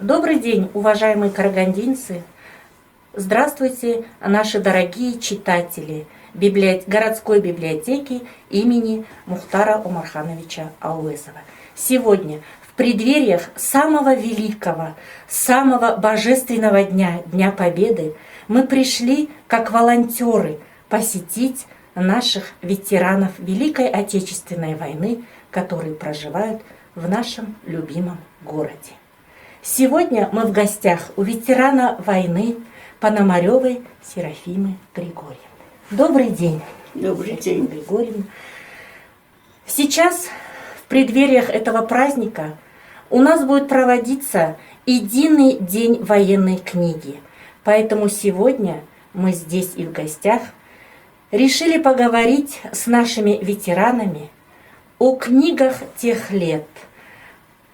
Добрый день, уважаемые карагандинцы! Здравствуйте, наши дорогие читатели городской библиотеки имени Мухтара Омархановича Ауэзова. Сегодня, в преддвериях самого великого, самого божественного дня, Дня Победы, мы пришли как волонтеры посетить наших ветеранов Великой Отечественной войны, которые проживают в нашем любимом городе. Сегодня мы в гостях у ветерана войны Пономаревой Серафимы Григорьевны. Добрый день. Добрый день. Григорьевна. Сейчас, в преддвериях этого праздника, у нас будет проводиться единый день военной книги. Поэтому сегодня мы здесь и в гостях решили поговорить с нашими ветеранами о книгах тех лет,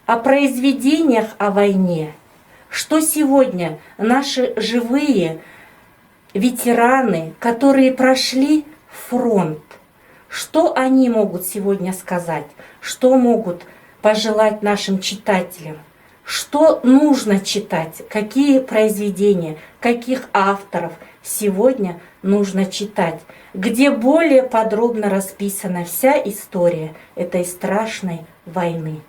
о произведениях о войне, что сегодня наши живые ветераны, которые прошли фронт, что они могут сегодня сказать, что могут пожелать нашим читателям, что нужно читать, какие произведения, каких авторов сегодня нужно читать, где более подробно расписана вся история этой страшной войны.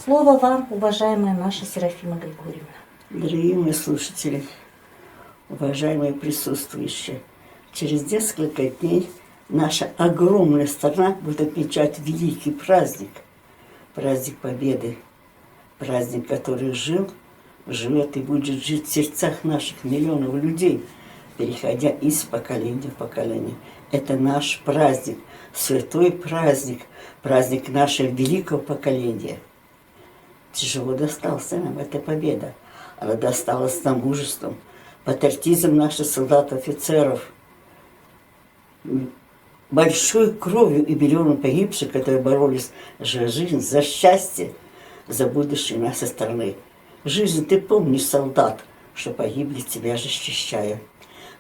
Слово вам, уважаемая наша Серафима Григорьевна. Дорогие мои слушатели, уважаемые присутствующие, через несколько дней наша огромная страна будет отмечать великий праздник, праздник Победы, праздник, который живет и будет жить в сердцах наших миллионов людей, переходя из поколения в поколение. Это наш праздник, святой праздник, праздник нашего великого поколения. Тяжело достался нам эта победа. Она досталась нам мужеством, патриотизмом наших солдат-офицеров, большой кровью и миллионом погибших, которые боролись за жизнь, за счастье, за будущее нашей страны. Жизнь, ты помнишь, солдат, что погибли тебя защищая.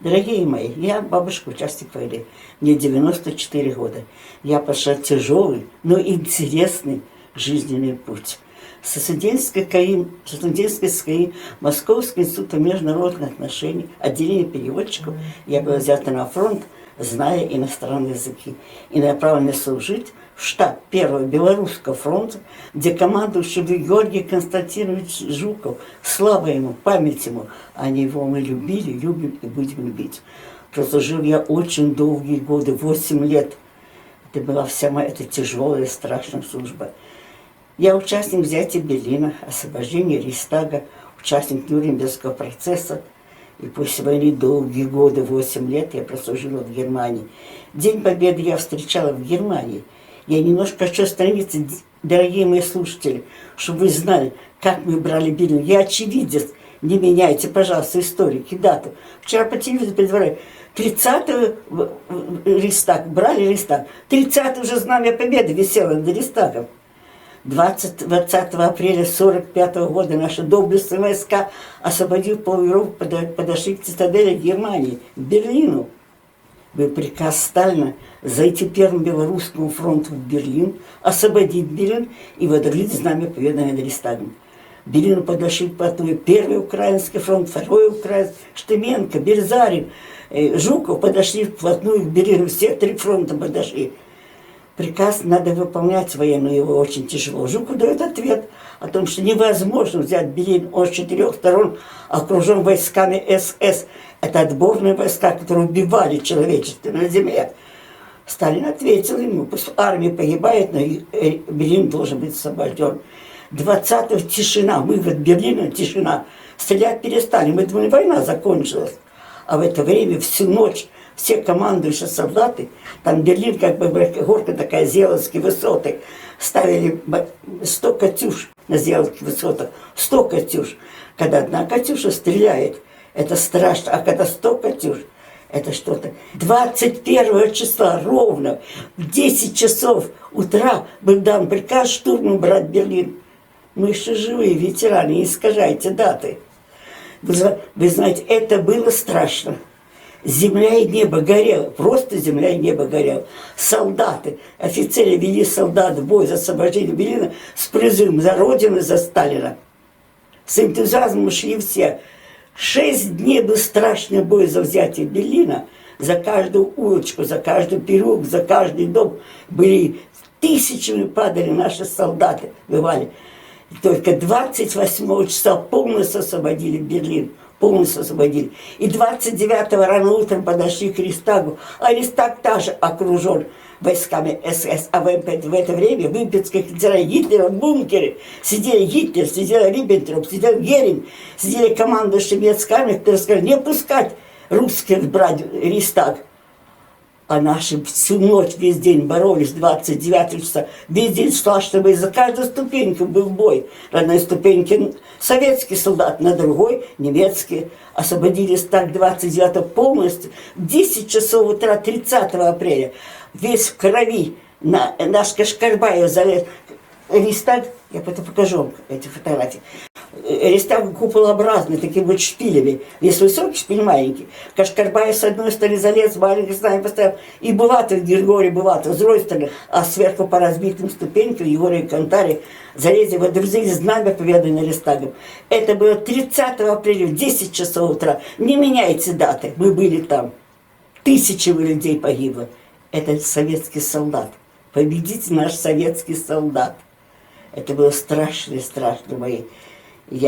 Дорогие мои, я бабушка, участник войны, мне 94 года. Я пошла тяжелый, но интересный жизненный путь. Со студенческой СКАИ, Московский институт международных отношений, отделение переводчиков, я была взята на фронт, зная иностранные языки, и направлена служить в штаб Первого Белорусского фронта, где командующий Георгий Константинович Жуков, слава ему, память ему, они его мы любили, любим и будем любить. Прослужил я очень долгие годы, 8 лет. Это была вся моя тяжелая, страшная служба. Я участник взятия Берлина, освобождения Рейхстага, участник Нюрнбергского процесса. И после войны долгие годы, 8 лет, я прослужила в Германии. День Победы я встречала в Германии. Я немножко хочу остановиться, дорогие мои слушатели, чтобы вы знали, как мы брали Берлин. Я очевидец, не меняйте, пожалуйста, историки, дату. Вчера по телевизору предваряю. 30-го Рейхстаг, брали Рейхстаг. 30-го уже знамя Победы висело над Рейхстагом. 20 апреля 1945 года наши доблестные войска, освободив пол-Европы, подошли к цитадели Германии, к Берлину. Был приказ Сталина зайти Первому Белорусскому фронту в Берлин, освободить Берлин и водрузить знамя Победы над Рейхстагом. К Берлину подошли потом Первый Украинский фронт, Второй Украинский, Штеменко, Берзарин, Жуков подошли вплотную к Берлину, все 3 фронта подошли. Приказ надо выполнять военную, его очень тяжело. Жуков дает ответ о том, что невозможно взять Берлин, он с 4 сторон окружен войсками СС. Это отборные войска, которые убивали человечество на земле. Сталин ответил ему, пусть армия погибает, но Берлин должен быть освобожден. 20-го тишина, вывод Берлина, тишина. Стрелять перестали, мы думали, война закончилась. А в это время всю ночь все командующие солдаты, там Берлин, как бы горка такая, Зеландские высоты, ставили 100 «Катюш» на Зеландских высотах, 100 «Катюш». Когда одна «Катюша» стреляет, это страшно, а когда 100 «Катюш», это что-то. 21 числа ровно в 10 часов утра был дан приказ штурмом брать Берлин. Мы еще живые ветераны, не искажайте даты. Вы знаете, это было страшно. Земля и небо горело, просто земля и небо горело. Солдаты, офицеры вели солдат в бой за освобождение Берлина с призывом за Родину и за Сталина. С энтузиазмом шли все. 6 дней был страшный бой за взятие Берлина. За каждую улочку, за каждый переулок, за каждый дом были тысячами падали наши солдаты, бывали. Только 28 числа полностью освободили Берлин. Полностью освободили. И 29-го рано утром подошли к Рейхстагу. А Рейхстаг также окружен войсками СС. А в это время в Липецкой канцелярии Гитлера в бункере сидели Гитлер, сидел Риббентроп, сидел Геринг, сидели командующие немецкой армии, которые сказали, не пускать русских брать Рейхстаг. А наши всю ночь, весь день боролись, 29 числа. Весь день шла, чтобы за каждую ступеньку был бой. На одной ступеньке советский солдат, на другой немецкий. Освободились так 29 полностью. В 10 часов утра 30 апреля. Весь в крови. Наш Кашкарбаев залез. Рейхстаг, я потом покажу вам эти фотографии. Рейхстаг куполообразный, такими вот шпилями. Весь высокий, шпиль маленький. Кашкарбаев с одной стороны залез, маленький знамя поставил. И Булатов, Григорий Булатов с другой стороны. А сверху по разбитым ступенькам Егорий Кантари залезли, водрузили знамя победы над Рейхстагом. Это было 30 апреля в 10 часов утра. Не меняйте даты, мы были там. Тысячи людей погибло. Это советский солдат. Победитель наш советский солдат. Это было страшно, страшно, мои. И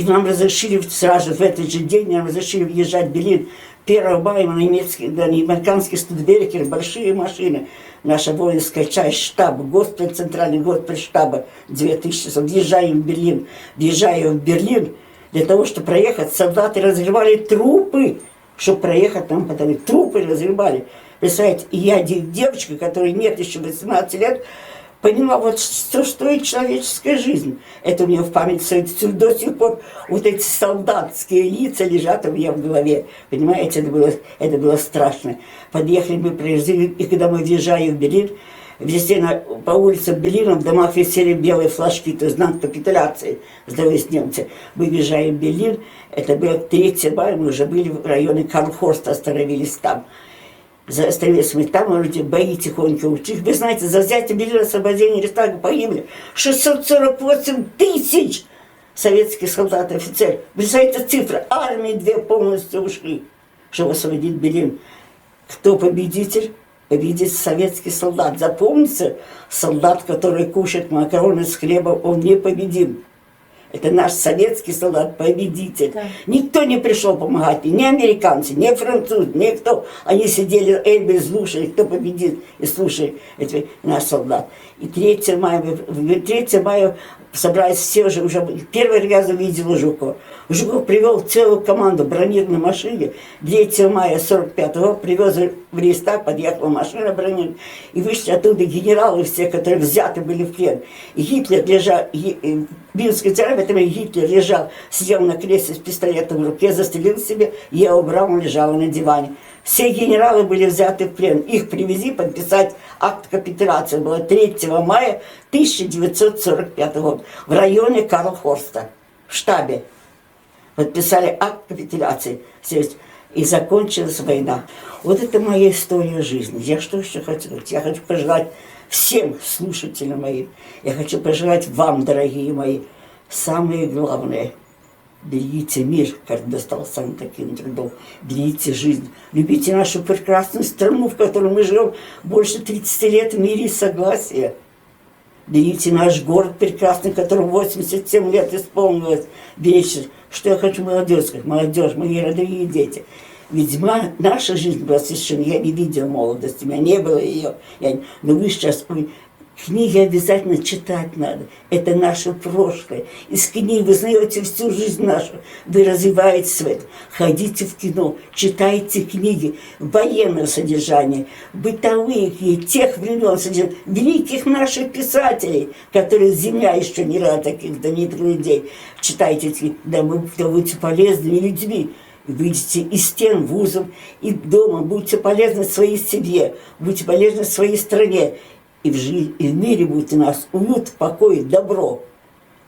нам разрешили сразу в этот же день, нам разрешили въезжать в Берлин. 1 мая на американский Студебекер, большие машины. Наша воинская часть, штаб, госпиталь, центральный госпиталь штаба, 2000 часов. Въезжаем в Берлин, для того, чтобы проехать, солдаты разрывали трупы, чтобы проехать там, потому трупы разрывали. Представляете, и я, девочка, которой нет еще 18 лет, поняла, вот что стоит человеческая жизнь. Это у меня в памяти до сих пор вот эти солдатские лица лежат у меня в голове. Понимаете, это было страшно. Подъехали мы, проезжали, и когда мы въезжаем в Берлин, везде по улицам Берлина в домах висели белые флажки, то есть знак капитуляции, сдались немцы. Мы въезжаем в Берлин, это было 3 мая, мы уже были в районе Карлхорста, остановились там. Остановились мы там, вроде бои тихонько учили. Вы знаете, за взятие Берлина, освобождение Рейхстага погибли 648 тысяч советских солдат и офицеров. Представляете, цифра, армии 2 полностью ушли, чтобы освободить Берлин. Кто победитель? Победитель советский солдат. Запомните, солдат, который кушает макароны с хлебом, он непобедим. Это наш советский солдат, победитель. Да. Никто не пришел помогать, ни американцы, ни французы, никто. Они сидели, Эльбе слушали, кто победит, и слушали, это наш солдат. И 3 мая собрались все уже первый раз увидел Жукова. Жуков привел целую команду в бронированной машине. 3 мая 45-го привез в Рейхстаг, подъехала машина бронированная. И вышли оттуда генералы все, которые взяты были в плен. И Гитлер лежал, в Минской царь, это Гитлер лежал, сидел на кресле с пистолетом в руке, застрелил себе, Ева Браун лежала на диване. Все генералы были взяты в плен. Их привезли подписать акт капитуляции. Было 3 мая 1945 года в районе Карлхорста, в штабе. Подписали акт капитуляции. И закончилась война. Вот это моя история жизни. Я что еще хочу сказать? Я хочу пожелать всем слушателям моим. Я хочу пожелать вам, дорогие мои, самое главное – берегите мир, как достал сам таким трудом. Берегите жизнь. Любите нашу прекрасную страну, в которой мы живем больше 30 лет в мире и согласия. Берегите наш город прекрасный, которому 87 лет исполнилось. Берегите. Что я хочу молодежь сказать? Молодежь, мои родные дети. Ведь наша жизнь была совершенно... Я не видел молодости, у меня не было ее. Но вы сейчас... Книги обязательно читать надо. Это наше прошлое. Из книг вы знаете всю жизнь нашу. Вы развиваетесь в этом. Ходите в кино, читайте книги. Военное содержание, бытовые книги, тех времен содержания. Великих наших писателей, которые земля еще не рада таких знаменитых людей. Читайте книги, да вы будете полезными людьми. Выйдите из стен вузов и дома. Будьте полезны своей семье. Будьте полезны своей стране. И в мире будет у нас уют, покой, добро,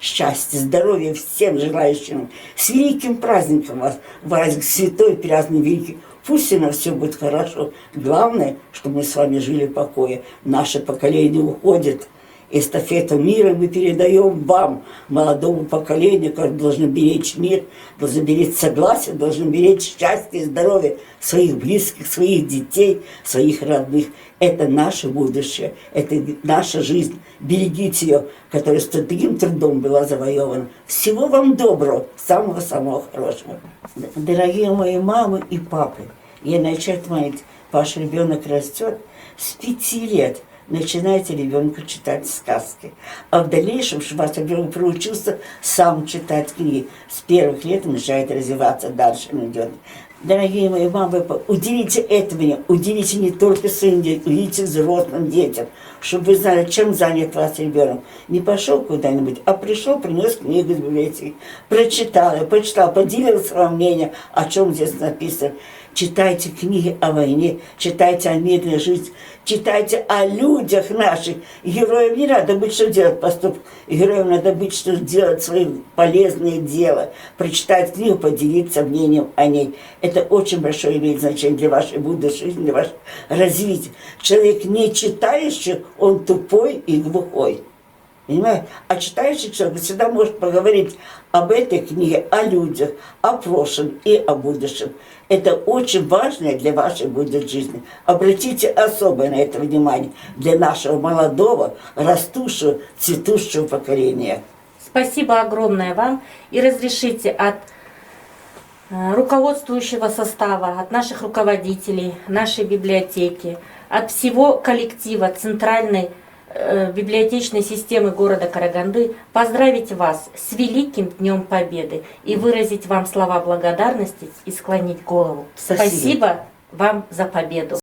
счастье, здоровье всем желающим. С великим праздником вас, праздник святой, праздник великий. Пусть у нас все будет хорошо. Главное, чтобы мы с вами жили в покое. Наше поколение уходит. Эстафету мира мы передаем вам, молодому поколению, которые должны беречь мир, должны беречь согласие, должны беречь счастье и здоровье своих близких, своих детей, своих родных. Это наше будущее, это наша жизнь. Берегите ее, которая с таким трудом была завоевана. Всего вам доброго, самого-самого хорошего. Дорогие мои мамы и папы, я начать моить, ваш ребенок растет с 5 лет. Начинайте ребенку читать сказки. А в дальнейшем, чтобы ваш ребенок приучился сам читать книги. С первых лет начинает развиваться, дальше он идет. Дорогие мои мамы, уделите этому, уделите не только своим детям, уделите взрослым детям, чтобы вы знали, чем занят ваш ребенок. Не пошел куда-нибудь, а пришел, принес книгу из библиотеки, прочитал, почитал, поделился вам мнением, о чем здесь написано. Читайте книги о войне, читайте о мирной жизни, читайте о людях наших. Героям не надо быть, что делать поступок. Героям надо быть, что делать свои полезные дела. Прочитать книгу, поделиться мнением о ней. Это очень большое имеет значение для вашей будущей жизни, для вашего развития. Человек не читающий, он тупой и глухой. Понимаете? А читающий человек всегда может поговорить об этой книге, о людях, о прошлом и о будущем. Это очень важно для вашей будущей жизни. Обратите особое на это внимание для нашего молодого, растущего, цветущего поколения. Спасибо огромное вам. И разрешите от руководствующего состава, от наших руководителей, нашей библиотеки, от всего коллектива Центральной библиотечной системы города Караганды поздравить вас с великим Днем Победы и выразить вам слова благодарности и склонить голову. Спасибо Спасибо вам за победу.